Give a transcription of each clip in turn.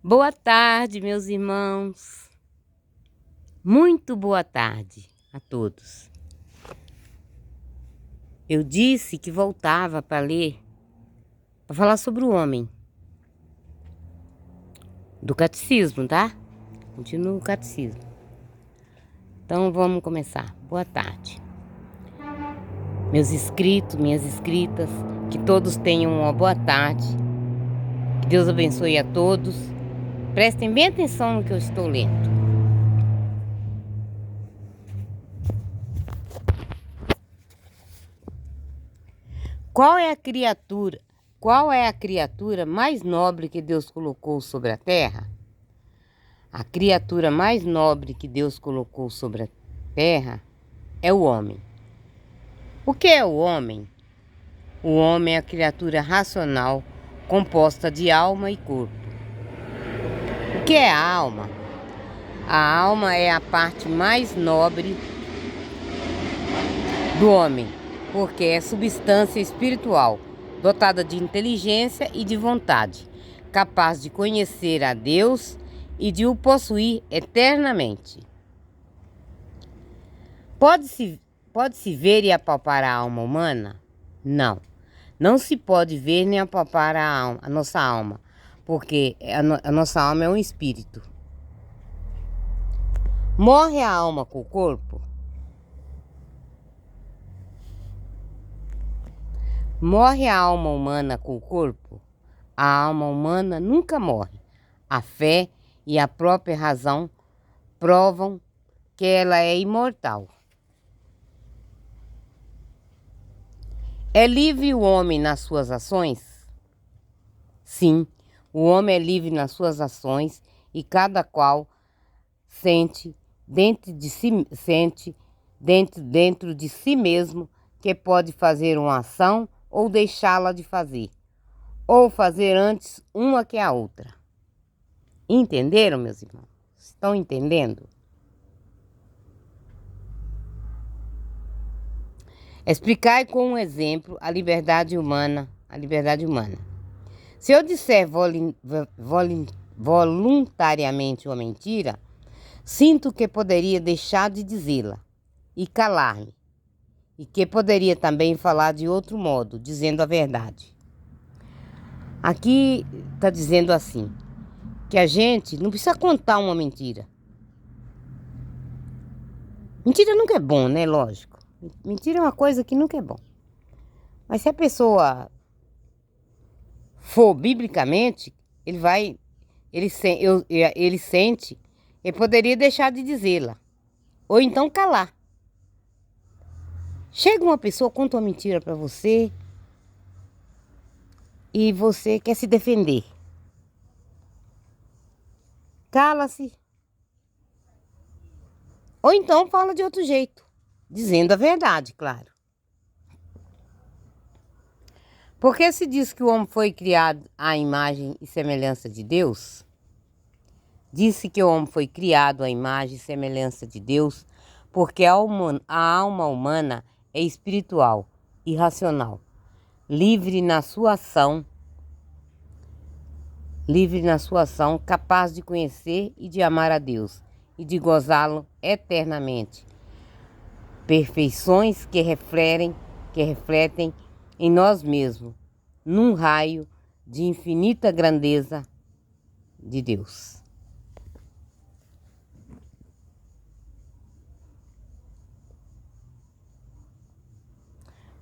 Boa tarde, meus irmãos. Muito boa tarde a todos. Eu disse que voltava para falar sobre o homem. Do catecismo, tá? Continuo o catecismo. Então vamos começar. Boa tarde. Meus inscritos, minhas inscritas, que todos tenham uma boa tarde. Que Deus abençoe a todos. Prestem bem atenção no que eu estou lendo. Qual é a criatura mais nobre que Deus colocou sobre a terra? A criatura mais nobre que Deus colocou sobre a terra é o homem. O que é o homem? O homem é a criatura racional composta de alma e corpo. O que é a alma? A alma é a parte mais nobre do homem, porque é substância espiritual, dotada de inteligência e de vontade, capaz de conhecer a Deus e de o possuir eternamente. Pode-se ver e apalpar a alma humana? Não. Não se pode ver nem apalpar a nossa alma, porque a nossa alma é um espírito. Morre a alma com o corpo? Morre a alma humana com o corpo? A alma humana nunca morre. A fé e a própria razão provam que ela é imortal. É livre o homem nas suas ações? Sim, o homem é livre nas suas ações e cada qual sente dentro de si mesmo que pode fazer uma ação ou deixá-la de fazer, ou fazer antes uma que a outra. Entenderam, meus irmãos? Estão entendendo? Explicai com um exemplo a liberdade humana. Se eu disser voluntariamente uma mentira, sinto que poderia deixar de dizê-la e calar-me, e que poderia também falar de outro modo, dizendo a verdade. Aqui está dizendo assim, que a gente não precisa contar uma mentira. Mentira nunca é bom, né? Lógico. Mentira é uma coisa que nunca é bom. Mas se a pessoa for biblicamente, ele sente, ele poderia deixar de dizê-la, ou então calar. Chega uma pessoa, conta uma mentira para você e você quer se defender. Cala-se. Ou então fala de outro jeito, dizendo a verdade, claro. Porque se diz que o homem foi criado à imagem e semelhança de Deus, disse que o homem foi criado à imagem e semelhança de Deus, porque a alma humana é espiritual e racional, livre na sua ação, capaz de conhecer e de amar a Deus e de gozá-lo eternamente. Perfeições que refletem em nós mesmos, num raio de infinita grandeza de Deus.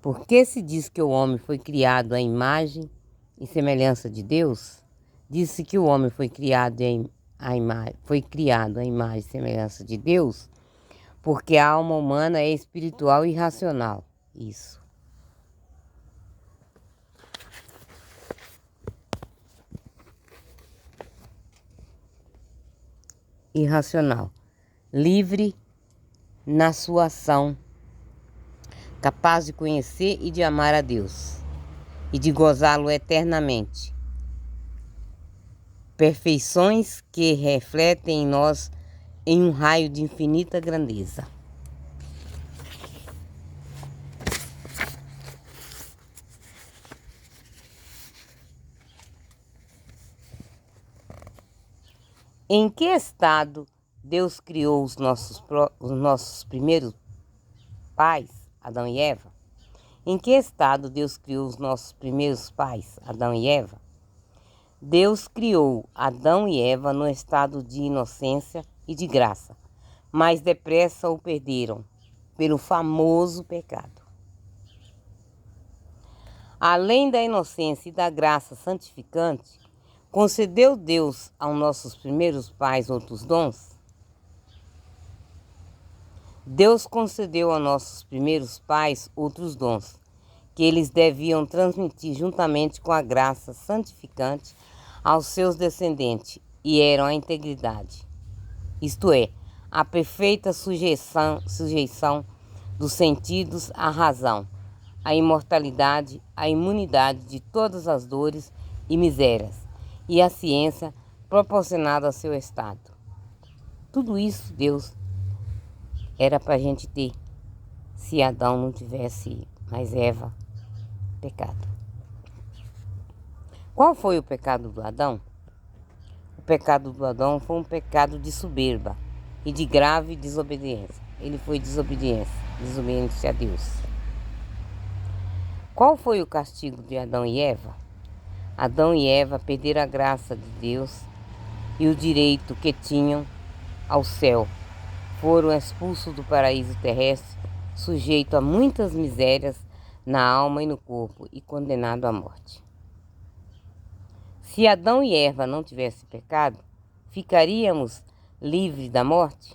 Porque se diz que o homem foi criado à imagem e semelhança de Deus, disse que o homem foi criado à imagem e semelhança de Deus, porque a alma humana é espiritual e racional. Isso. Irracional, livre na sua ação, capaz de conhecer e de amar a Deus e de gozá-lo eternamente. Perfeições que refletem em nós em um raio de infinita grandeza. Em que estado Deus criou os nossos primeiros pais, Adão e Eva? Em que estado Deus criou os nossos primeiros pais, Adão e Eva? Deus criou Adão e Eva no estado de inocência e de graça, mas depressa o perderam pelo famoso pecado. Além da inocência e da graça santificante, concedeu Deus aos nossos primeiros pais outros dons? Deus concedeu aos nossos primeiros pais outros dons, que eles deviam transmitir juntamente com a graça santificante aos seus descendentes, e eram a integridade, isto é, a perfeita sujeição dos sentidos à razão, a imortalidade, a imunidade de todas as dores e misérias, e a ciência proporcionada ao seu estado. Tudo isso Deus era para a gente ter, se Adão não tivesse mais Eva pecado. Qual foi o pecado do Adão? O pecado do Adão foi um pecado de soberba e de grave desobediência. Ele foi desobediente a Deus. Qual foi o castigo de Adão e Eva? Adão e Eva perderam a graça de Deus e o direito que tinham ao céu. Foram expulsos do paraíso terrestre, sujeitos a muitas misérias na alma e no corpo e condenados à morte. Se Adão e Eva não tivessem pecado, ficaríamos livres da morte?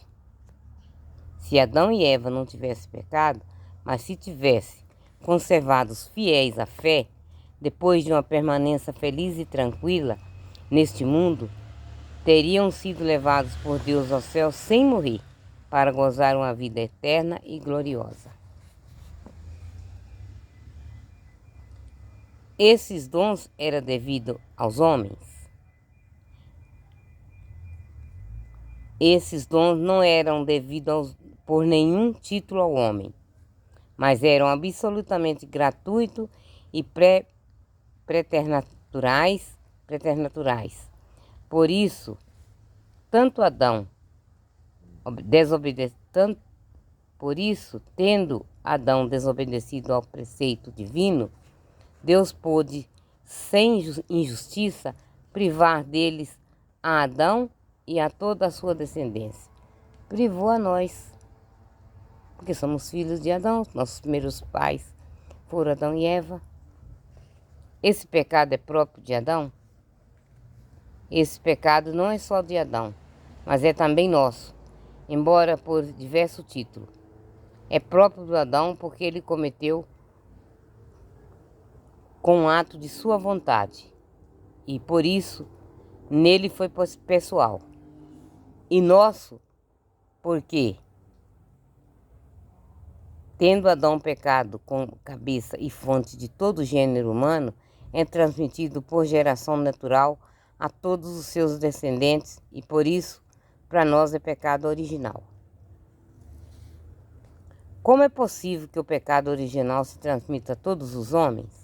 Se Adão e Eva não tivessem pecado, mas se tivessem conservados fiéis à fé, depois de uma permanência feliz e tranquila neste mundo, teriam sido levados por Deus ao céu sem morrer, para gozar uma vida eterna e gloriosa. Esses dons eram devidos aos homens. Esses dons não eram devidos por nenhum título ao homem, mas eram absolutamente gratuitos e preternaturais. Por isso, tendo Adão desobedecido ao preceito divino, Deus pôde, sem injustiça, privar deles a Adão e a toda a sua descendência. Privou a nós, porque somos filhos de Adão, nossos primeiros pais foram Adão e Eva. Esse pecado é próprio de Adão? Esse pecado não é só de Adão, mas é também nosso, embora por diverso título. É próprio do Adão porque ele cometeu com um ato de sua vontade, e por isso nele foi pessoal. E nosso, porque, tendo Adão pecado com cabeça e fonte de todo o gênero humano, é transmitido por geração natural a todos os seus descendentes, e por isso, para nós é pecado original. Como é possível que o pecado original se transmita a todos os homens?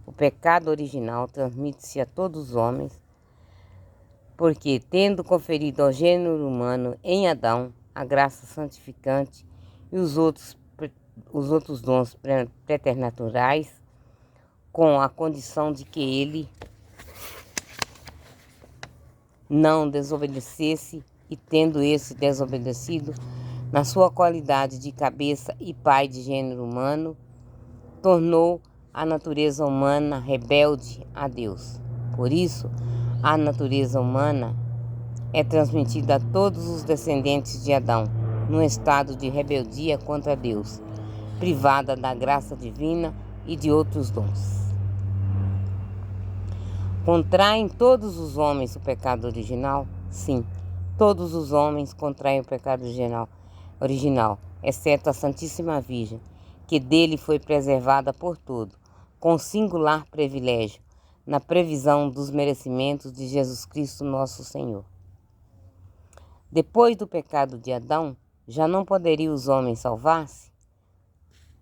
O pecado original transmite-se a todos os homens, porque, tendo conferido ao gênero humano em Adão a graça santificante e os outros dons preternaturais, com a condição de que ele não desobedecesse, e tendo esse desobedecido, na sua qualidade de cabeça e pai de gênero humano, tornou a natureza humana rebelde a Deus. Por isso, a natureza humana é transmitida a todos os descendentes de Adão, num estado de rebeldia contra Deus, privada da graça divina e de outros dons. Contraem todos os homens o pecado original? Sim, todos os homens contraem o pecado original, exceto a Santíssima Virgem, que dele foi preservada por todo, com singular privilégio, na previsão dos merecimentos de Jesus Cristo nosso Senhor. Depois do pecado de Adão, já não poderiam os homens salvar-se?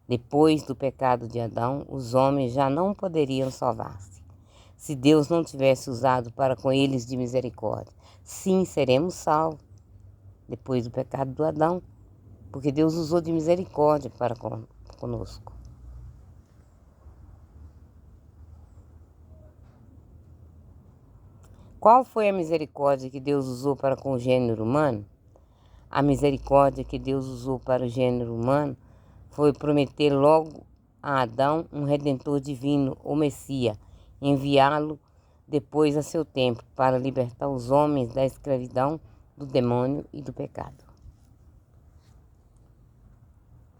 Depois do pecado de Adão, os homens já não poderiam salvar-se. se Deus não tivesse usado para com eles de misericórdia. Sim, seremos salvos depois do pecado do Adão, porque Deus usou de misericórdia para conosco. Qual foi a misericórdia que Deus usou para com o gênero humano? A misericórdia que Deus usou para o gênero humano foi prometer logo a Adão um Redentor divino, o Messias, enviá-lo depois a seu tempo para libertar os homens da escravidão, do demônio e do pecado.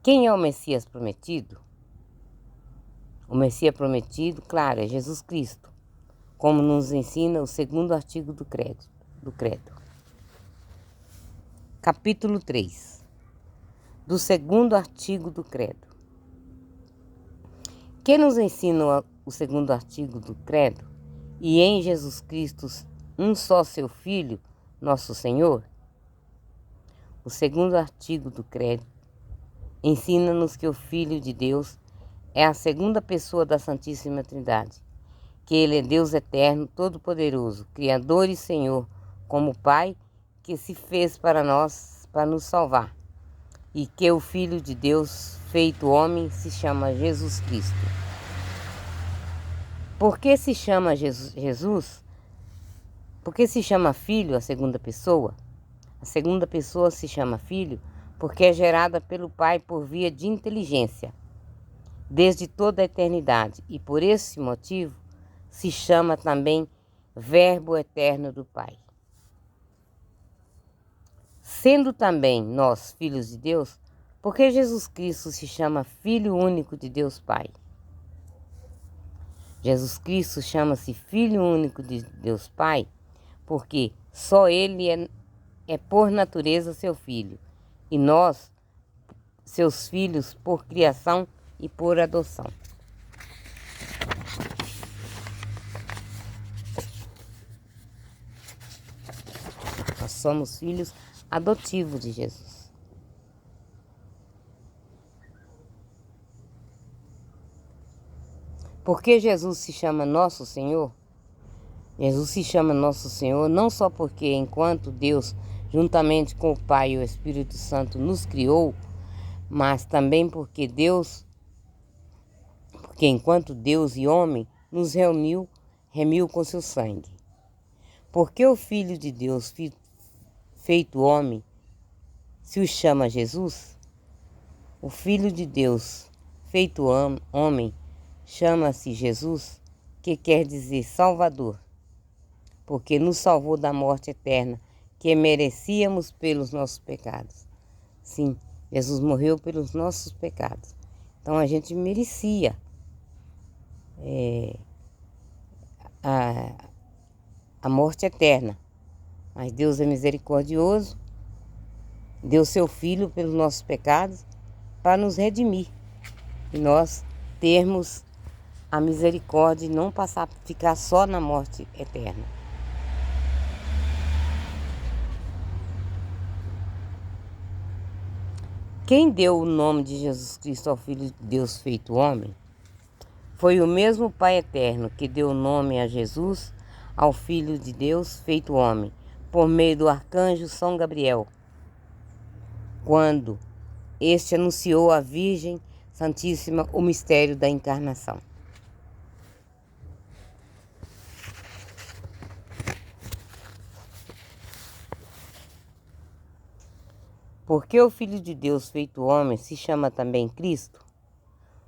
Quem é o Messias prometido? O Messias prometido, claro, é Jesus Cristo, como nos ensina o segundo artigo do credo. Capítulo 3 do segundo artigo do credo. Que nos ensina o segundo artigo do credo? E em Jesus Cristo, um só seu Filho, nosso Senhor? O segundo artigo do credo ensina-nos que o Filho de Deus é a segunda pessoa da Santíssima Trindade, que Ele é Deus eterno, todo-poderoso, Criador e Senhor, como Pai, que se fez para nós, para nos salvar, e que o Filho de Deus, feito homem, se chama Jesus Cristo. Por que se chama Jesus? Por que se chama Filho, a segunda pessoa? A segunda pessoa se chama Filho porque é gerada pelo Pai por via de inteligência, desde toda a eternidade, e por esse motivo se chama também Verbo eterno do Pai. Sendo também nós filhos de Deus, porque Jesus Cristo se chama Filho único de Deus Pai. Jesus Cristo chama-se Filho único de Deus Pai porque só Ele é por natureza seu Filho, e nós, seus filhos, por criação e por adoção. Nós somos filhos adotivos de Jesus. Por que Jesus se chama Nosso Senhor? Jesus se chama Nosso Senhor não só porque, enquanto Deus, juntamente com o Pai e o Espírito Santo, nos criou, mas também porque enquanto Deus e homem, nos remiu com seu sangue. Porque o Filho de Deus, feito homem, se o chama Jesus? O Filho de Deus, feito homem, chama-se Jesus, que quer dizer Salvador, porque nos salvou da morte eterna, que merecíamos pelos nossos pecados. Sim, Jesus morreu pelos nossos pecados. Então a gente merecia a morte eterna. Mas Deus é misericordioso, deu seu Filho pelos nossos pecados para nos redimir. E nós termos a misericórdia e não ficar só na morte eterna. Quem deu o nome de Jesus Cristo ao Filho de Deus feito homem? Foi o mesmo Pai eterno que deu o nome a Jesus, ao Filho de Deus feito homem, por meio do arcanjo São Gabriel, quando este anunciou à Virgem Santíssima o mistério da encarnação. Porque o Filho de Deus feito homem se chama também Cristo?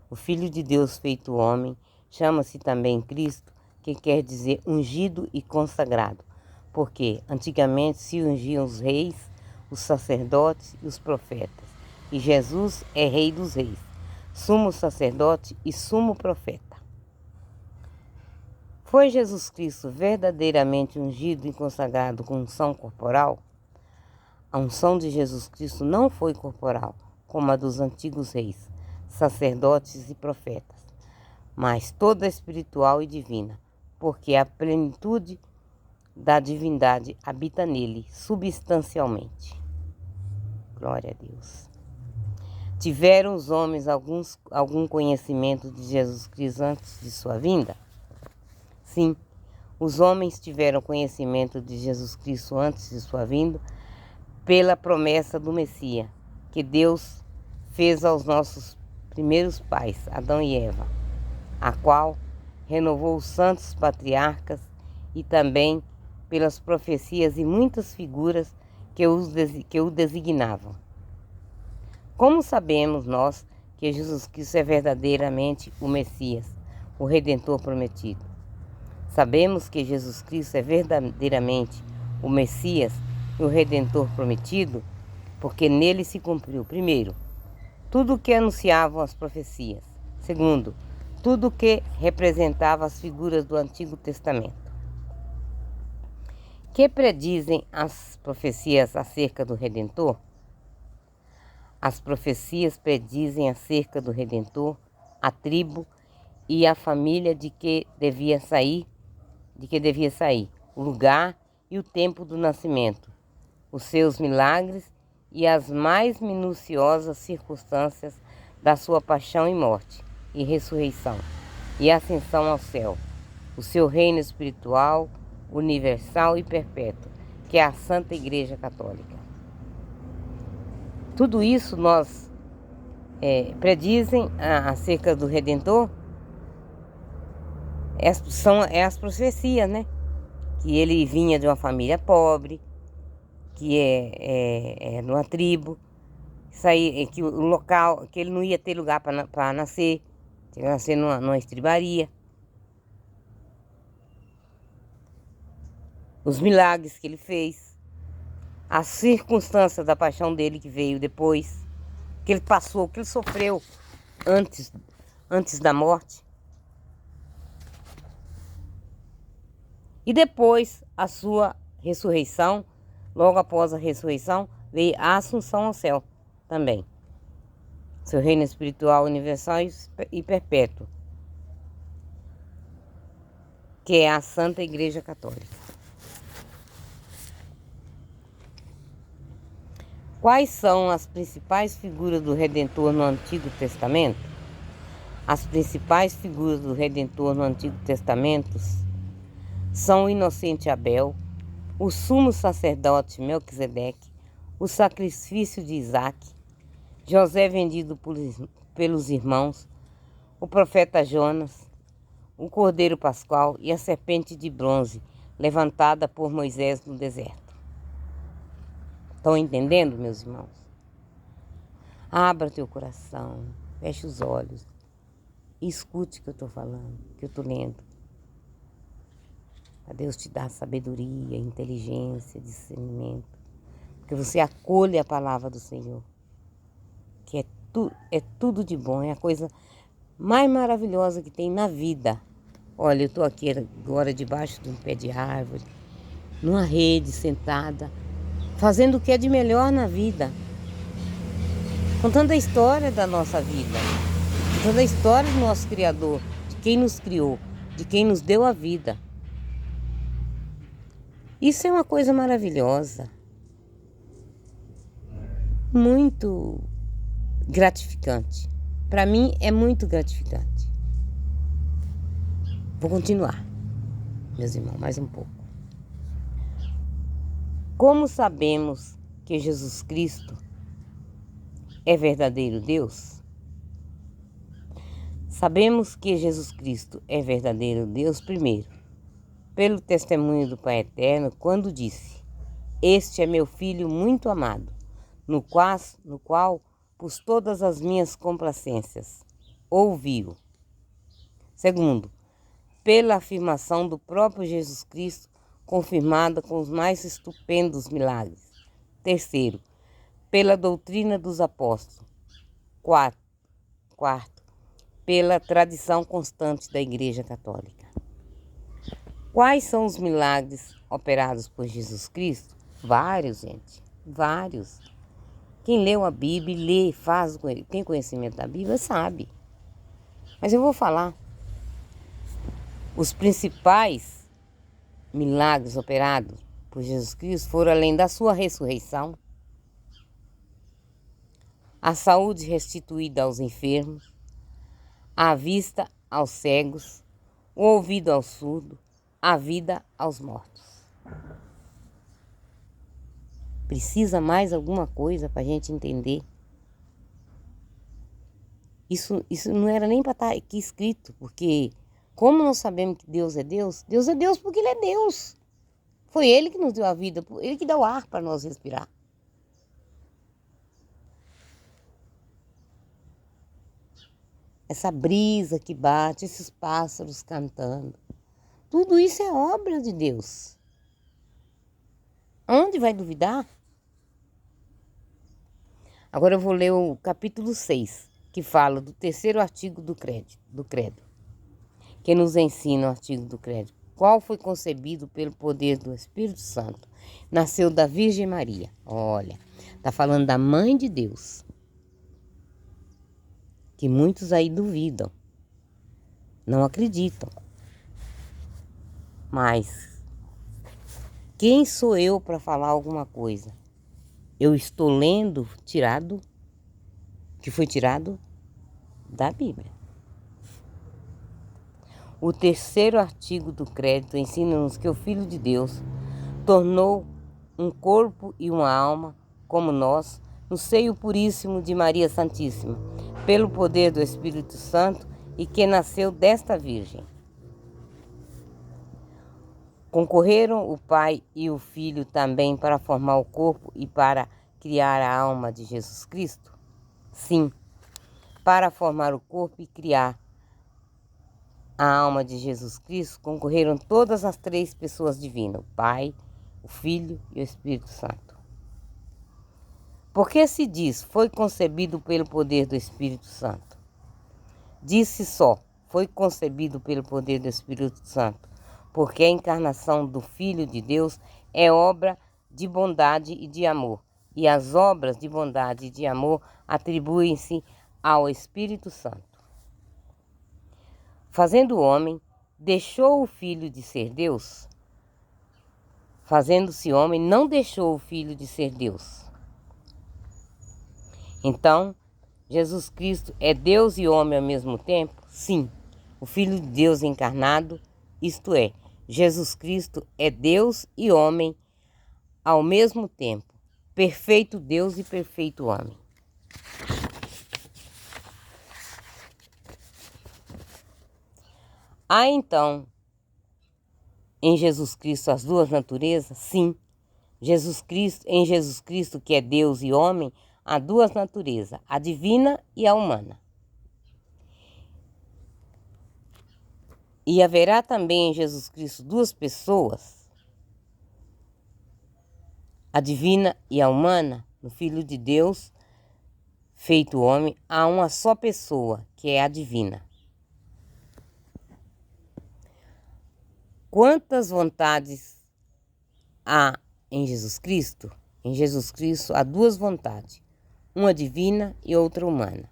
O Filho de Deus feito homem chama-se também Cristo, que quer dizer ungido e consagrado, porque antigamente se ungiam os reis, os sacerdotes e os profetas, e Jesus é Rei dos Reis, sumo sacerdote e sumo profeta. Foi Jesus Cristo verdadeiramente ungido e consagrado com unção corporal? A unção de Jesus Cristo não foi corporal, como a dos antigos reis, sacerdotes e profetas, mas toda espiritual e divina, porque a plenitude da divindade habita nele substancialmente. Glória a Deus. Tiveram os homens algum conhecimento de Jesus Cristo antes de sua vinda? Sim, os homens tiveram conhecimento de Jesus Cristo antes de sua vinda pela promessa do Messias, que Deus fez aos nossos primeiros pais, Adão e Eva, a qual renovou os santos patriarcas e também pelas profecias e muitas figuras que o designavam. Como sabemos nós que Jesus Cristo é verdadeiramente o Messias, o Redentor prometido? Sabemos que Jesus Cristo é verdadeiramente o Messias e o Redentor prometido, porque nele se cumpriu, primeiro, tudo o que anunciavam as profecias. Segundo, tudo o que representava as figuras do Antigo Testamento. Que predizem as profecias acerca do Redentor? As profecias predizem acerca do Redentor a tribo e a família de que devia sair, o lugar e o tempo do nascimento, os seus milagres e as mais minuciosas circunstâncias da sua paixão e morte, e ressurreição, e ascensão ao céu, o seu reino espiritual, universal e perpétuo, que é a Santa Igreja Católica. Tudo isso nós predizem acerca do Redentor, são as profecias, né? Que ele vinha de uma família pobre, que é numa tribo, que o local, que ele não ia ter lugar para nascer, que ia nascer numa estribaria. Os milagres que ele fez, as circunstâncias da paixão dele que veio depois, que ele passou, que ele sofreu antes da morte. E depois a sua ressurreição, logo após a ressurreição, veio a assunção ao céu também. Seu reino espiritual universal e perpétuo, que é a Santa Igreja Católica. Quais são as principais figuras do Redentor no Antigo Testamento? As principais figuras do Redentor no Antigo Testamento são o inocente Abel, o sumo sacerdote Melquisedeque, o sacrifício de Isaac, José vendido pelos irmãos, o profeta Jonas, o cordeiro pascual e a serpente de bronze levantada por Moisés no deserto. Estão entendendo, meus irmãos? Abra teu coração, feche os olhos e escute o que eu estou falando, o que eu estou lendo. A Deus te dá sabedoria, inteligência, discernimento. Porque você acolhe a palavra do Senhor. Que é tudo de bom, é a coisa mais maravilhosa que tem na vida. Olha, eu estou aqui agora debaixo de um pé de árvore, numa rede, sentada, fazendo o que é de melhor na vida. Contando a história da nossa vida. Contando a história do nosso Criador, de quem nos criou, de quem nos deu a vida. Isso é uma coisa maravilhosa, muito gratificante. Para mim é muito gratificante. Vou continuar, meus irmãos, mais um pouco. Como sabemos que Jesus Cristo é verdadeiro Deus? Sabemos que Jesus Cristo é verdadeiro Deus, primeiro, pelo testemunho do Pai Eterno, quando disse: Este é meu Filho muito amado, no qual pus todas as minhas complacências. Ouviu. Segundo, pela afirmação do próprio Jesus Cristo, confirmada com os mais estupendos milagres. Terceiro, pela doutrina dos apóstolos. Quarto, pela tradição constante da Igreja Católica. Quais são os milagres operados por Jesus Cristo? Vários, gente. Vários. Quem leu a Bíblia, lê, tem conhecimento da Bíblia, sabe. Mas eu vou falar. Os principais milagres operados por Jesus Cristo foram, além da sua ressurreição, a saúde restituída aos enfermos, a vista aos cegos, o ouvido ao surdo, a vida aos mortos. Precisa mais alguma coisa para a gente entender? Isso não era nem para estar aqui escrito, porque como nós sabemos que Deus é Deus porque Ele é Deus. Foi Ele que nos deu a vida, Ele que deu ar para nós respirar. Essa brisa que bate, esses pássaros cantando, tudo isso é obra de Deus. Onde vai duvidar? Agora eu vou ler o capítulo 6, que fala do terceiro artigo do credo, que nos ensina o artigo do credo. Qual foi concebido pelo poder do Espírito Santo? Nasceu da Virgem Maria. Olha, está falando da Mãe de Deus. Que muitos aí duvidam, não acreditam. Mas quem sou eu para falar alguma coisa? Eu estou lendo que foi tirado da Bíblia. O terceiro artigo do credo ensina-nos que o Filho de Deus tornou um corpo e uma alma como nós no seio puríssimo de Maria Santíssima, pelo poder do Espírito Santo, e que nasceu desta Virgem. Concorreram o Pai e o Filho também para formar o corpo e para criar a alma de Jesus Cristo? Sim, para formar o corpo e criar a alma de Jesus Cristo, concorreram todas as três pessoas divinas, o Pai, o Filho e o Espírito Santo. Porque se diz, foi concebido pelo poder do Espírito Santo? Disse só, foi concebido pelo poder do Espírito Santo, porque a encarnação do Filho de Deus é obra de bondade e de amor, e as obras de bondade e de amor atribuem-se ao Espírito Santo. Fazendo o homem, deixou o Filho de ser Deus? Fazendo-se homem, não deixou o Filho de ser Deus. Então, Jesus Cristo é Deus e homem ao mesmo tempo? Sim, o Filho de Deus encarnado, isto é, Jesus Cristo é Deus e homem ao mesmo tempo, perfeito Deus e perfeito homem. Há então em Jesus Cristo as duas naturezas? Sim, em Jesus Cristo, que é Deus e homem, há duas naturezas, a divina e a humana. E haverá também em Jesus Cristo duas pessoas, a divina e a humana. No Filho de Deus, feito homem, há uma só pessoa, que é a divina. Quantas vontades há em Jesus Cristo? Em Jesus Cristo há duas vontades, uma divina e outra humana.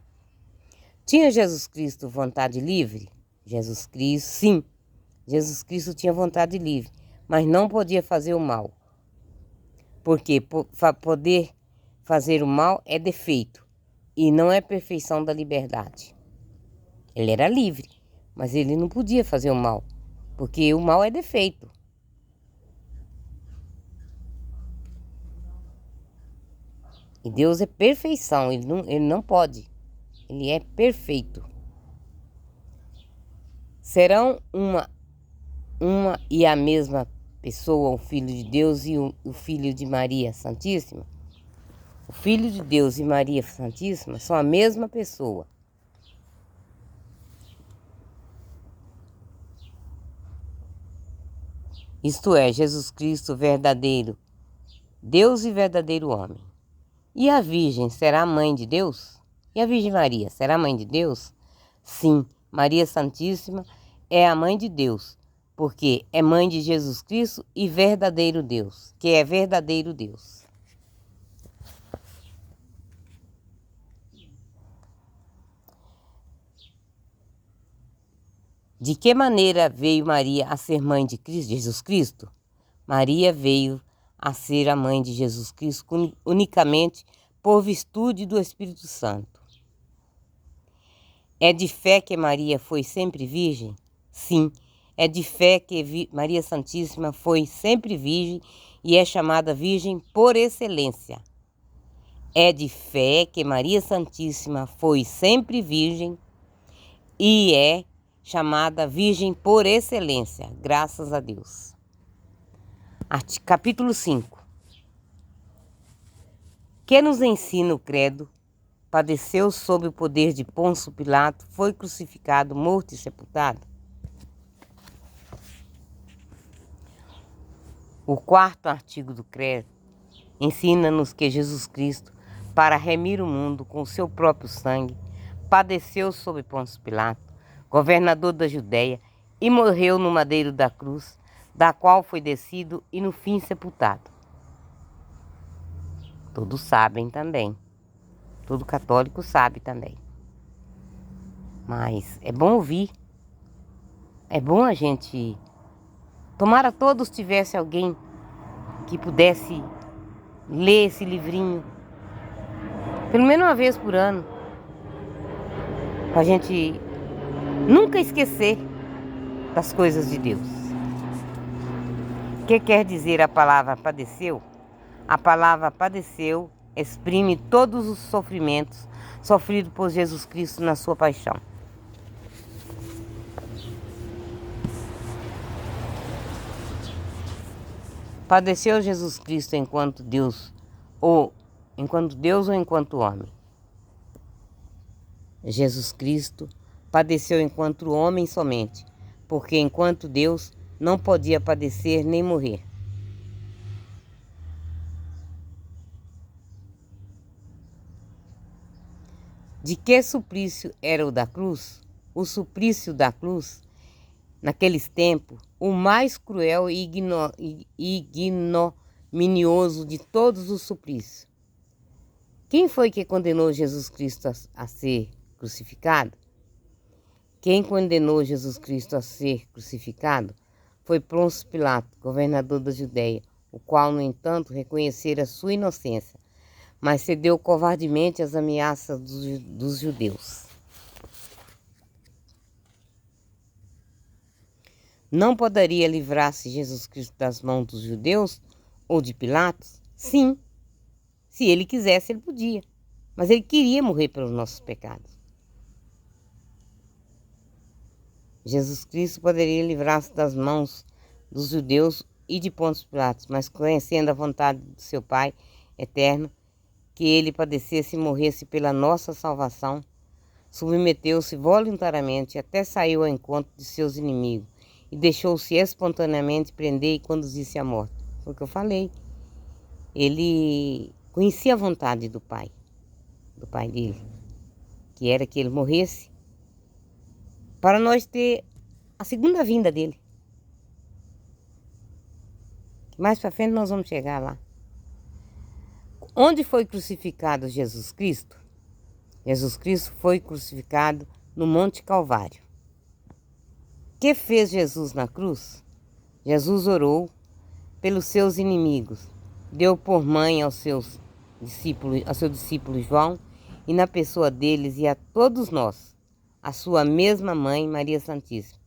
Tinha Jesus Cristo vontade livre? Jesus Cristo, sim. Jesus Cristo tinha vontade livre, mas não podia fazer o mal. Porque poder fazer o mal é defeito e não é perfeição da liberdade. Ele era livre, mas ele não podia fazer o mal, porque o mal é defeito. E Deus é perfeição, ele não pode. Ele é perfeito. Serão uma e a mesma pessoa, o Filho de Deus e o Filho de Maria Santíssima? O Filho de Deus e Maria Santíssima são a mesma pessoa. Isto é, Jesus Cristo verdadeiro Deus e verdadeiro homem. E a Virgem será mãe de Deus? E a Virgem Maria será mãe de Deus? Sim, Maria Santíssima é a mãe de Deus, porque é mãe de Jesus Cristo e verdadeiro Deus, que é verdadeiro Deus. De que maneira veio Maria a ser mãe de Cristo, Jesus Cristo? Maria veio a ser a mãe de Jesus Cristo unicamente por virtude do Espírito Santo. É de fé que Maria foi sempre virgem? Sim, É de fé que Maria Santíssima foi sempre virgem e é chamada virgem por excelência. É de fé que Maria Santíssima foi sempre virgem e é chamada virgem por excelência. Graças a Deus. Capítulo 5. Que nos ensina o credo? Padeceu sob o poder de Pôncio Pilato, foi crucificado, morto e sepultado. O quarto artigo do credo ensina-nos que Jesus Cristo, para remir o mundo com o seu próprio sangue, padeceu sob Pôncio Pilato, governador da Judéia, e morreu no madeiro da cruz, da qual foi descido e no fim sepultado. Todos sabem também. Todo católico sabe também. Mas é bom ouvir. É bom a gente... Tomara todos tivesse alguém que pudesse ler esse livrinho, pelo menos uma vez por ano, para a gente nunca esquecer das coisas de Deus. O que quer dizer a palavra padeceu? A palavra padeceu exprime todos os sofrimentos sofridos por Jesus Cristo na sua paixão. Padeceu Jesus Cristo enquanto Deus ou enquanto homem? Jesus Cristo padeceu enquanto homem somente, porque enquanto Deus não podia padecer nem morrer. De que suplício era o da cruz? O suplício da cruz, naqueles tempos, o mais cruel e ignominioso de todos os suplícios. Quem foi que condenou Jesus Cristo a ser crucificado? Quem condenou Jesus Cristo a ser crucificado foi Pôncio Pilato, governador da Judéia, o qual, no entanto, reconhecera sua inocência, mas cedeu covardemente às ameaças dos judeus. Não poderia livrar-se Jesus Cristo das mãos dos judeus ou de Pilatos? Sim, se ele quisesse, ele podia, mas ele queria morrer pelos nossos pecados. Jesus Cristo poderia livrar-se das mãos dos judeus e de Pôncio Pilatos, mas conhecendo a vontade do seu Pai eterno, que ele padecesse e morresse pela nossa salvação, submeteu-se voluntariamente até saiu ao encontro de seus inimigos e deixou-se espontaneamente prender e conduzir-se à morte. Foi o que eu falei. Ele conhecia a vontade do Pai dele, que era que ele morresse para nós ter a segunda vinda dele. Mais para frente nós vamos chegar lá. Onde foi crucificado Jesus Cristo? Jesus Cristo foi crucificado no Monte Calvário. O que fez Jesus na cruz? Jesus orou pelos seus inimigos, deu por mãe ao seu discípulo João e na pessoa deles e a todos nós, a sua mesma mãe, Maria Santíssima.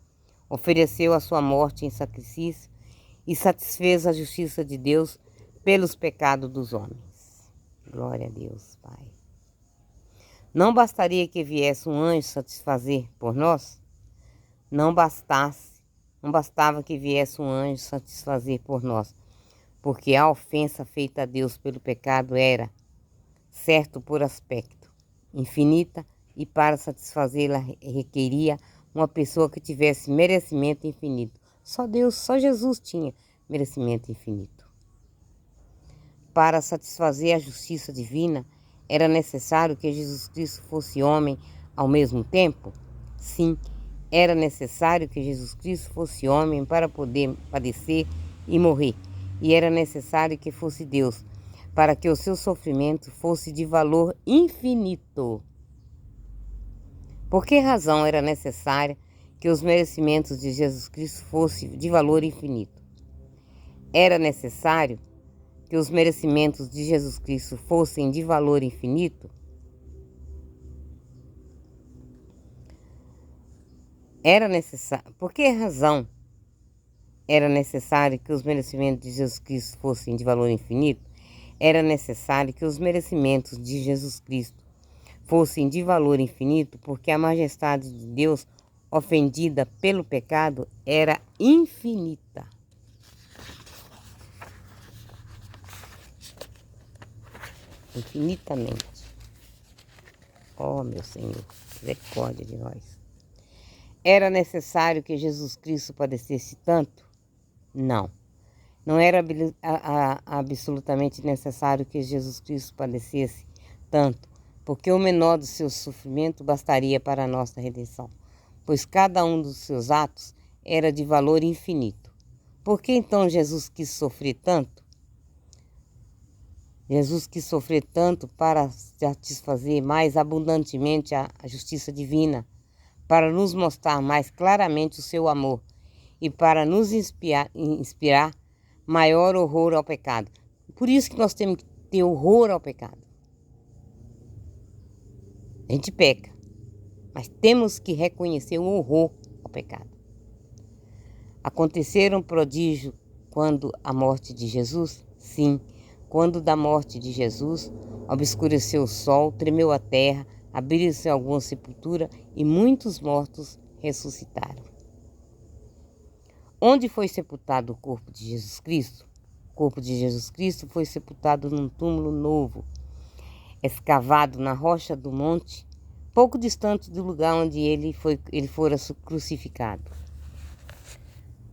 Ofereceu a sua morte em sacrifício e satisfez a justiça de Deus pelos pecados dos homens. Glória a Deus, Pai. Não bastaria que viesse um anjo satisfazer por nós? Não bastava que viesse um anjo satisfazer por nós, porque a ofensa feita a Deus pelo pecado era, certo por aspecto, infinita, e para satisfazê-la requeria uma pessoa que tivesse merecimento infinito. Só Deus, só Jesus tinha merecimento infinito. Para satisfazer a justiça divina, era necessário que Jesus Cristo fosse homem ao mesmo tempo? Sim, era necessário que Jesus Cristo fosse homem para poder padecer e morrer. E era necessário que fosse Deus, para que o seu sofrimento fosse de valor infinito. Por que razão era necessário que os merecimentos de Jesus Cristo fossem de valor infinito? Era necessário que os merecimentos de Jesus Cristo fossem de valor infinito? Era necessário. Por que razão era necessário que os merecimentos de Jesus Cristo fossem de valor infinito, era necessário que os merecimentos de Jesus Cristo fossem de valor infinito, porque a majestade de Deus, ofendida pelo pecado, era infinita. Infinitamente. Oh, meu Senhor, misericórdia de nós. Era necessário que Jesus Cristo padecesse tanto? Não. Não era absolutamente necessário que Jesus Cristo padecesse tanto, porque o menor dos seus sofrimentos bastaria para a nossa redenção, pois cada um dos seus atos era de valor infinito. Por que então Jesus quis sofrer tanto? Jesus quis sofrer tanto para satisfazer mais abundantemente a justiça divina, para nos mostrar mais claramente o seu amor e para nos inspirar maior horror ao pecado. Por isso que nós temos que ter horror ao pecado. A gente peca, mas temos que reconhecer o horror ao pecado. Aconteceram prodígio quando a morte de Jesus? Sim, quando da morte de Jesus obscureceu o sol, tremeu a terra, abriram-se alguma sepultura e muitos mortos ressuscitaram. Onde foi sepultado o corpo de Jesus Cristo? O corpo de Jesus Cristo foi sepultado num túmulo novo, escavado na rocha do monte, pouco distante do lugar onde ele fora crucificado.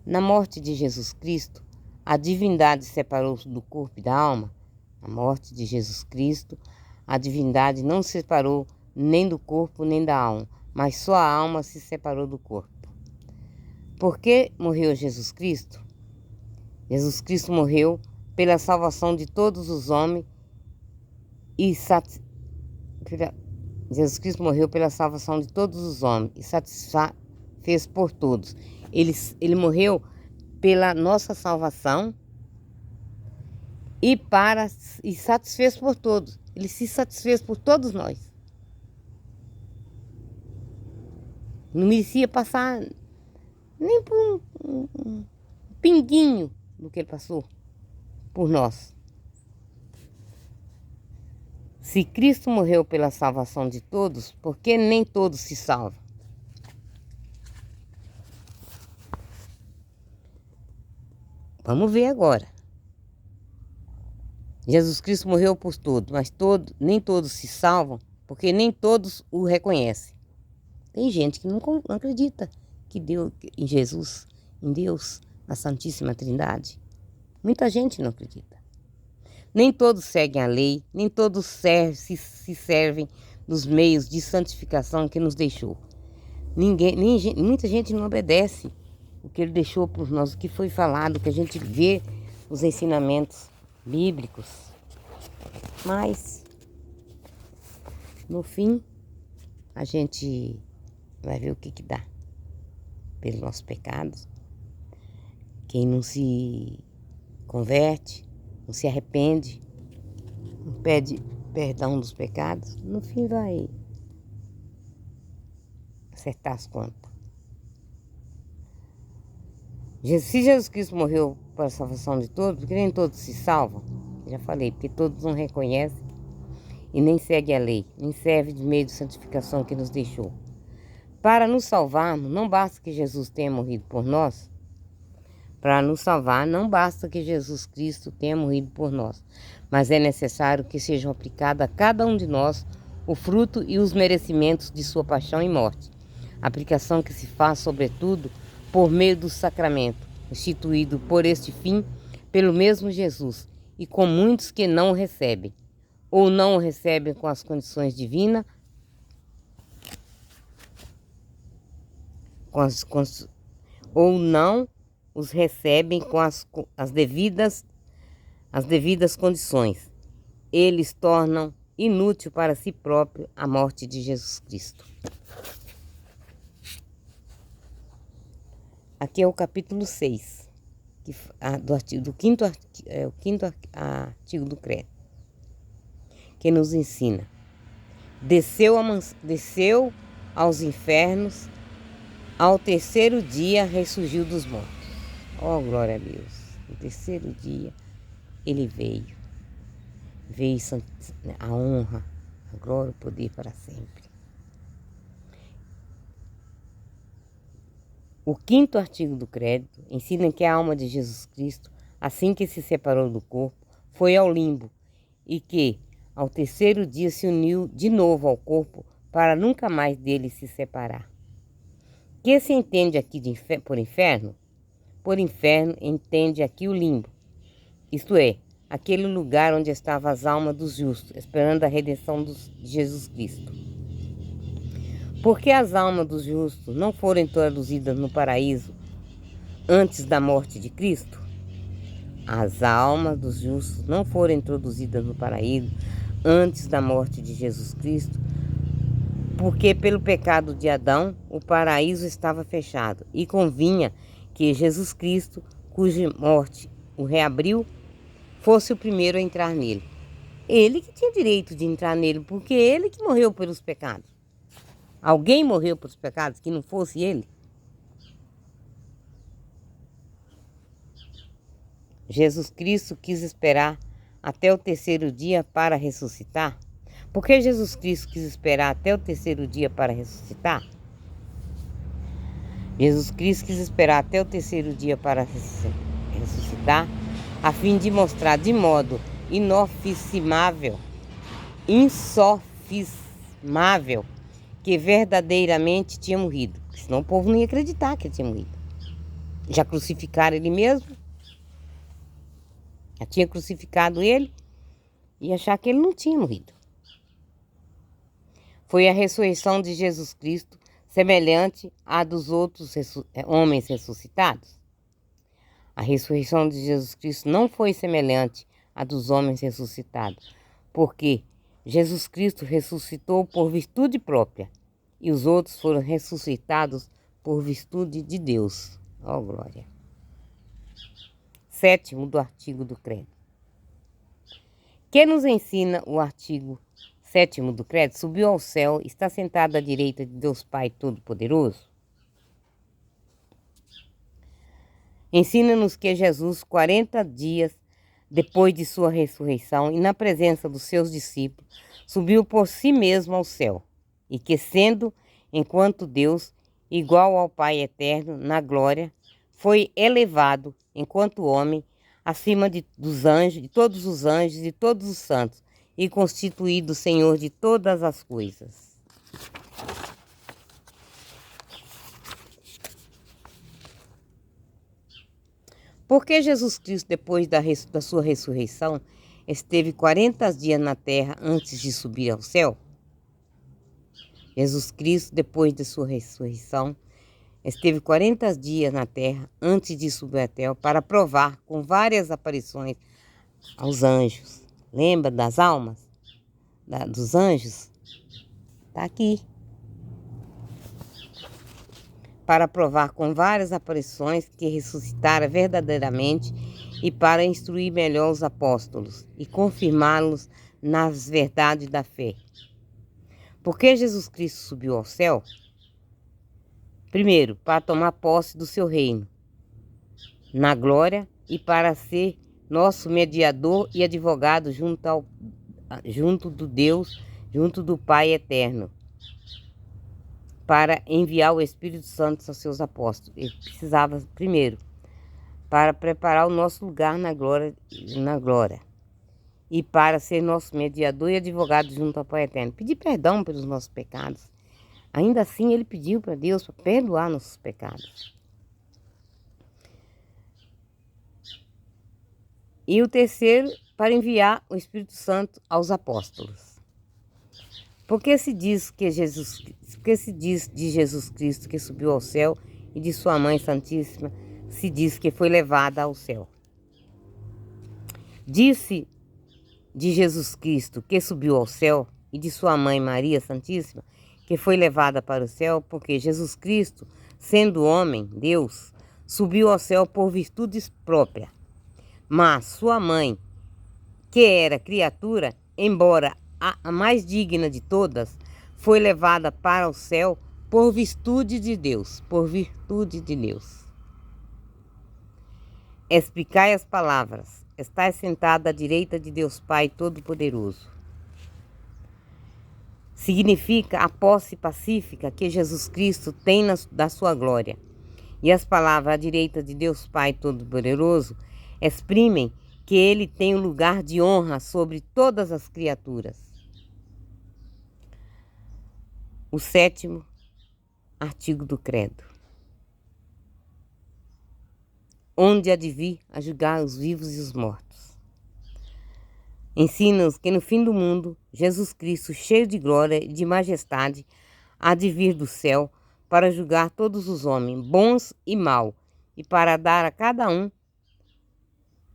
Na morte de Jesus Cristo, a divindade separou-se do corpo e da alma. Na morte de Jesus Cristo, a divindade não se separou nem do corpo nem da alma, mas só a alma se separou do corpo. Por que morreu Jesus Cristo? Jesus Cristo morreu pela salvação de todos os homens Jesus Cristo morreu pela salvação de todos os homens e satisfez por todos. Ele morreu pela nossa salvação e satisfez por todos. Ele se satisfez por todos nós. Não merecia passar nem por um pinguinho do que ele passou por nós. Se Cristo morreu pela salvação de todos, por que nem todos se salvam? Vamos ver agora. Jesus Cristo morreu por todos, mas nem todos se salvam, porque nem todos o reconhecem. Tem gente que não acredita em Jesus, em Deus, na Santíssima Trindade. Muita gente não acredita. Nem todos seguem a lei, nem todos se servem dos meios de santificação que nos deixou. Muita gente não obedece o que ele deixou por nós, o que foi falado, o que a gente vê nos ensinamentos bíblicos. Mas, no fim, a gente vai ver o que dá pelos nossos pecados. Quem não se converte, não se arrepende, não pede perdão dos pecados, no fim vai acertar as contas. Se Jesus Cristo morreu para a salvação de todos, porque nem todos se salvam, já falei, porque todos não reconhecem e nem seguem a lei, nem servem de meio de santificação que nos deixou. Para nos salvarmos, não basta que Jesus tenha morrido por nós. Para nos salvar, não basta que Jesus Cristo tenha morrido por nós, mas é necessário que sejam aplicados a cada um de nós o fruto e os merecimentos de sua paixão e morte. Aplicação que se faz, sobretudo, por meio do sacramento, instituído por este fim pelo mesmo Jesus, e com muitos que não o recebem, ou não o recebem com as condições divinas, ou não os recebem com as devidas condições. Eles tornam inútil para si próprio a morte de Jesus Cristo. Aqui é o capítulo 6, do quinto artigo do credo, que nos ensina: desceu aos infernos, ao terceiro dia ressurgiu dos mortos. Oh, glória a Deus. No terceiro dia, ele veio. Veio a honra, a glória, o poder para sempre. O quinto artigo do credo ensina que a alma de Jesus Cristo, assim que se separou do corpo, foi ao limbo e que, ao terceiro dia, se uniu de novo ao corpo para nunca mais dele se separar. Que se entende aqui por inferno? Por inferno entende aqui o limbo, isto é, aquele lugar onde estavam as almas dos justos, esperando a redenção de Jesus Cristo. Porque as almas dos justos não foram introduzidas no paraíso antes da morte de Cristo? As almas dos justos não foram introduzidas no paraíso antes da morte de Jesus Cristo, porque pelo pecado de Adão o paraíso estava fechado e convinha que Jesus Cristo, cuja morte o reabriu, fosse o primeiro a entrar nele. Ele que tinha direito de entrar nele, porque ele que morreu pelos pecados. Alguém morreu pelos pecados que não fosse ele? Jesus Cristo quis esperar até o terceiro dia para ressuscitar? Por que Jesus Cristo quis esperar até o terceiro dia para ressuscitar? Jesus Cristo quis esperar até o terceiro dia para ressuscitar, a fim de mostrar de modo insofismável, que verdadeiramente tinha morrido. Senão o povo não ia acreditar que ele tinha morrido. Já crucificaram ele mesmo. Já tinha crucificado ele e achar que ele não tinha morrido. Foi a ressurreição de Jesus Cristo semelhante à dos outros homens ressuscitados? A ressurreição de Jesus Cristo não foi semelhante à dos homens ressuscitados, porque Jesus Cristo ressuscitou por virtude própria e os outros foram ressuscitados por virtude de Deus. Ó, glória! Sétimo do artigo do credo. Que nos ensina o artigo sétimo do credo? Subiu ao céu, está sentado à direita de Deus Pai Todo-Poderoso. Ensina-nos que Jesus, 40 dias depois de sua ressurreição e na presença dos seus discípulos, subiu por si mesmo ao céu, e que, sendo, enquanto Deus, igual ao Pai eterno, na glória, foi elevado, enquanto homem, acima dos anjos, de todos os anjos e de todos os santos, e constituído Senhor de todas as coisas. Porque Jesus Cristo, depois da sua ressurreição, esteve 40 dias na terra antes de subir ao céu? Jesus Cristo, depois de sua ressurreição, esteve 40 dias na terra antes de subir ao céu para provar com várias aparições aos anjos. Lembra das almas? Dos anjos? Está aqui. Para provar com várias aparições que ressuscitara verdadeiramente e para instruir melhor os apóstolos e confirmá-los nas verdades da fé. Por que Jesus Cristo subiu ao céu? Primeiro, para tomar posse do seu reino na glória e para ser nosso mediador e advogado junto do Pai eterno, para enviar o Espírito Santo aos seus apóstolos. Ele precisava, primeiro, para preparar o nosso lugar na glória e para ser nosso mediador e advogado junto ao Pai eterno. Pedir perdão pelos nossos pecados. Ainda assim, ele pediu para Deus para perdoar nossos pecados. E o terceiro, para enviar o Espírito Santo aos apóstolos. Porque se diz de Jesus Cristo que subiu ao céu e de sua Mãe Santíssima se diz que foi levada ao céu? Disse de Jesus Cristo que subiu ao céu e de sua Mãe Maria Santíssima que foi levada para o céu, porque Jesus Cristo, sendo homem, Deus, subiu ao céu por virtudes próprias. Mas sua mãe, que era criatura, embora a mais digna de todas, foi levada para o céu por virtude de Deus, explicai as palavras. Estais sentado à direita de Deus Pai Todo-Poderoso. Significa a posse pacífica que Jesus Cristo tem da sua glória. E as palavras à direita de Deus Pai Todo-Poderoso exprimem que ele tem o lugar de honra sobre todas as criaturas. O 7º artigo do Credo. Onde há de vir a julgar os vivos e os mortos. Ensina-nos que no fim do mundo, Jesus Cristo, cheio de glória e de majestade, há de vir do céu para julgar todos os homens, bons e maus, e para dar a cada um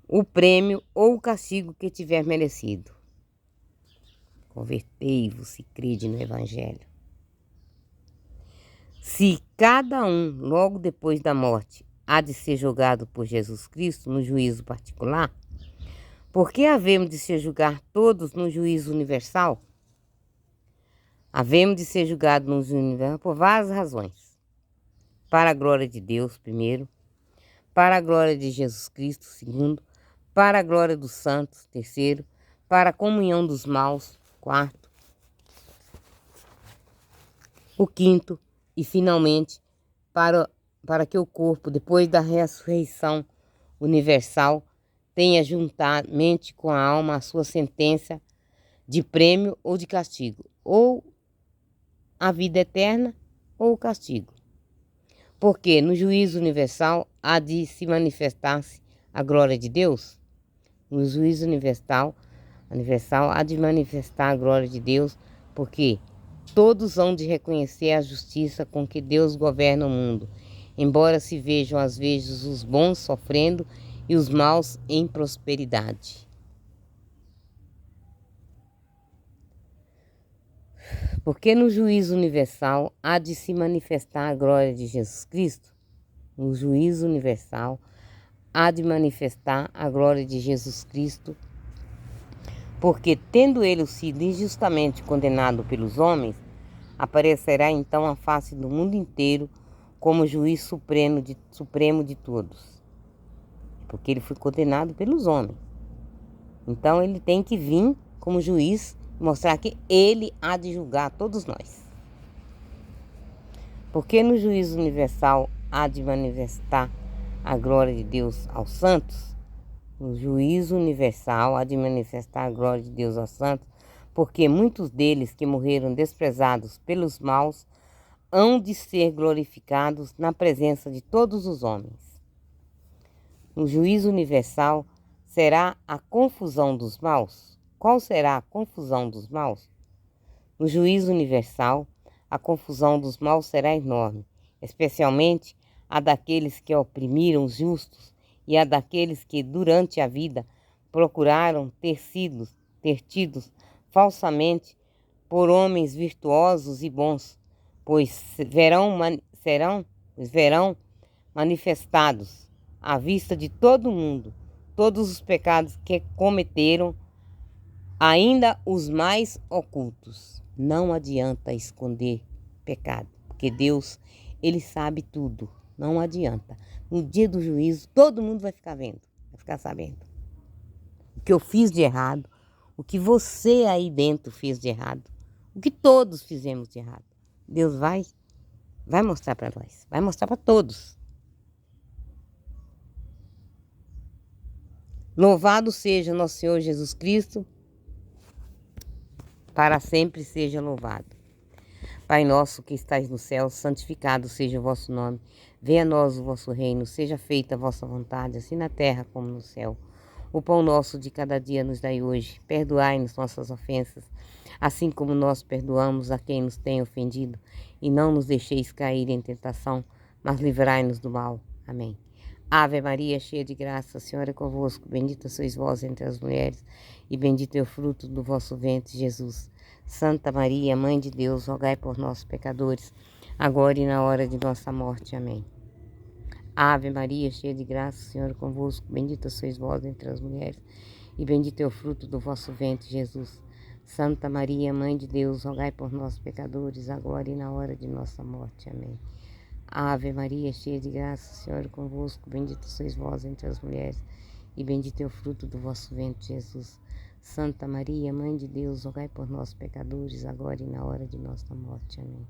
o prêmio ou o castigo que tiver merecido. Convertei-vos se crede no Evangelho. Se cada um, logo depois da morte, há de ser julgado por Jesus Cristo no juízo particular, por que havemos de ser julgar todos no juízo universal? Havemos de ser julgados no juízo universal por várias razões. Para a glória de Deus, primeiro. Para a glória de Jesus Cristo, segundo. Para a glória dos santos, terceiro. Para a comunhão dos maus, quarto. O quinto. E, finalmente, para que o corpo, depois da ressurreição universal, tenha juntamente com a alma a sua sentença de prêmio ou de castigo, ou a vida eterna ou o castigo. Porque no juízo universal há de se manifestar-se a glória de Deus. No juízo universal há de manifestar a glória de Deus, porque todos hão de reconhecer a justiça com que Deus governa o mundo, embora se vejam às vezes os bons sofrendo e os maus em prosperidade. Porque no juízo universal há de se manifestar a glória de Jesus Cristo. No juízo universal há de manifestar a glória de Jesus Cristo, porque, tendo ele sido injustamente condenado pelos homens, aparecerá então a face do mundo inteiro como juiz supremo de todos. Porque ele foi condenado pelos homens. Então ele tem que vir como juiz, mostrar que ele há de julgar todos nós. Porque no juízo universal há de manifestar a glória de Deus aos santos. No juízo universal há de manifestar a glória de Deus aos santos, porque muitos deles que morreram desprezados pelos maus hão de ser glorificados na presença de todos os homens. No juízo universal será a confusão dos maus. Qual será a confusão dos maus? No juízo universal, a confusão dos maus será enorme, especialmente a daqueles que oprimiram os justos e a daqueles que, durante a vida, procuraram ter tido falsamente por homens virtuosos e bons, pois verão manifestados à vista de todo mundo todos os pecados que cometeram, ainda os mais ocultos. Não adianta esconder pecado, porque Deus, ele sabe tudo. Não adianta. No dia do juízo, todo mundo vai ficar vendo, vai ficar sabendo o que eu fiz de errado, o que você aí dentro fez de errado, o que todos fizemos de errado. Deus vai mostrar para nós, vai mostrar para todos. Louvado seja nosso Senhor Jesus Cristo, para sempre seja louvado. Pai nosso que estais no céu, santificado seja o vosso nome. Venha a nós o vosso reino, seja feita a vossa vontade, assim na terra como no céu. O pão nosso de cada dia nos dai hoje. Perdoai-nos nossas ofensas, assim como nós perdoamos a quem nos tem ofendido. E não nos deixeis cair em tentação, mas livrai-nos do mal. Amém. Ave Maria, cheia de graça, o Senhor é convosco. Bendita sois vós entre as mulheres, e bendito é o fruto do vosso ventre, Jesus. Santa Maria, Mãe de Deus, rogai por nós, pecadores, agora e na hora de nossa morte. Amém. Ave Maria, cheia de graça, o Senhor é convosco. Bendita sois vós entre as mulheres, e bendito é o fruto do vosso ventre, Jesus. Santa Maria, Mãe de Deus, rogai por nós, pecadores, agora e na hora de nossa morte. Amém. Ave Maria, cheia de graça, o Senhor é convosco. Bendita sois vós entre as mulheres, e bendito é o fruto do vosso ventre, Jesus. Santa Maria, Mãe de Deus, rogai por nós, pecadores, agora e na hora de nossa morte. Amém.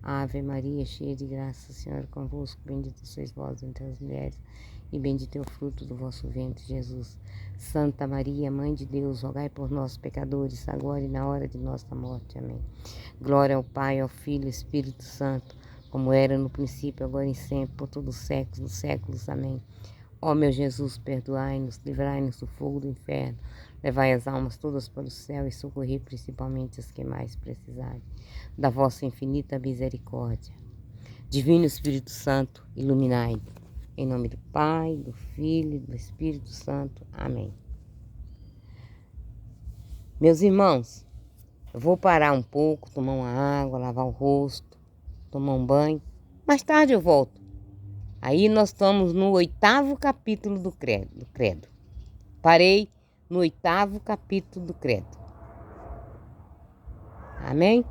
Ave Maria, cheia de graça, o Senhor é convosco. Bendita sois vós entre as mulheres, e bendito é o fruto do vosso ventre, Jesus. Santa Maria, Mãe de Deus, rogai por nós, pecadores, agora e na hora de nossa morte. Amém. Glória ao Pai, ao Filho e ao Espírito Santo, como era no princípio, agora e sempre, por todos os séculos dos séculos. Amém. Ó meu Jesus, perdoai-nos, livrai-nos do fogo do inferno, levai as almas todas para o céu e socorrei principalmente as que mais precisarem da vossa infinita misericórdia. Divino Espírito Santo, iluminai. Em nome do Pai, do Filho e do Espírito Santo. Amém. Meus irmãos, eu vou parar um pouco, tomar uma água, lavar o rosto, tomar um banho. Mais tarde eu volto. Aí nós estamos no 8º capítulo do credo. Parei no 8º capítulo do credo. Amém?